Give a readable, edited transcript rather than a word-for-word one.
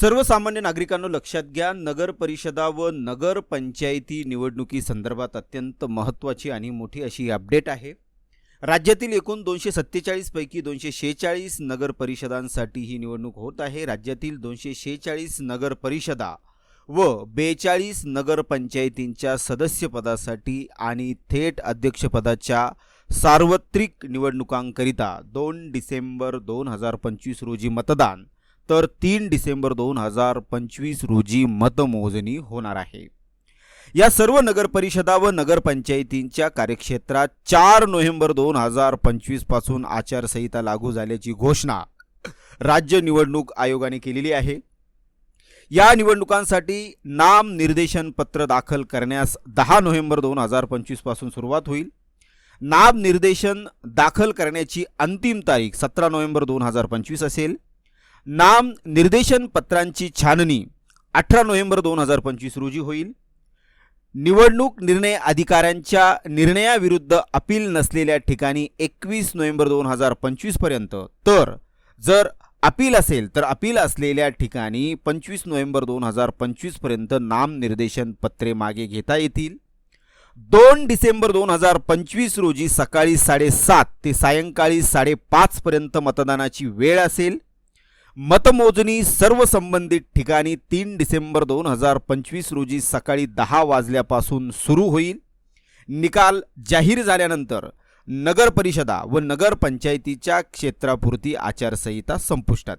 सर्वसामान्य नागरिकांनो लक्षात घ्या, नगर परिषदा व नगर पंचायती निवडणुकी संदर्भात अत्यंत महत्त्वाची आणि मोठी अशी अपडेट आहे। राज्यातील एकूण 247 पैकी 246 नगर परिषदांसाठी ही निवडणूक होत आहे। राज्यातील 246 नगर परिषदा व 42 नगर पंचायतींच्या सदस्यपदासाठी आणि थेट अध्यक्षपदाच्या सार्वत्रिक निवडणुकांकरिता 2 डिसेंबर 2025 रोजी मतदान तर 3 डिसेंबर 2025 रोजी मतमोजणी होणार आहे। या सर्व नगर परिषदा व नगर पंचायतींच्या कार्यक्षेत्रात 4 नोव्हेंबर 2025 पासून आचारसंहिता लागू झाल्याची घोषणा राज्य निवडणूक आयोगाने केलेली आहे। या निवडणुकांसाठी नाम निर्देशन पत्र दाखल करण्यास 10 नोव्हेंबर 2025 पासून सुरुवात होईल। नाम निर्देशन दाखल करण्याची अंतिम तारीख 17 नोव्हेंबर 2025 असेल। नाम निर्देशन पत्रांची छाननी 18 नोव्हेंबर 2025 रोजी होईल। निवडणूक निर्णय अधिकाऱ्यांच्या निर्णयाविरुद्ध अपील नसलेल्या ठिकाणी 21 नोव्हेंबर 2025 पर्यंत, तर जर अपील असेल तर अपील असलेल्या ठिकाणी 25 नोव्हेंबर 2025 पर्यंत नाम निर्देशन पत्रे मागे घेता येतील। 2 डिसेंबर 2025 रोजी सकाळी 7:30 ते सायंकाळी 5:30 पर्यंत मतदानाची वेळ असेल। मतमोजणी सर्व संबंधित ठिकाणी 3 डिसेंबर 2025 रोजी सकाळी 10 वाजल्यापासून सुरू होईल। निकाल जाहीर झाल्यानंतर नगर परिषदा व नगर पंचायतीच्या क्षेत्रापुरती आचारसंहिता संपुष्टात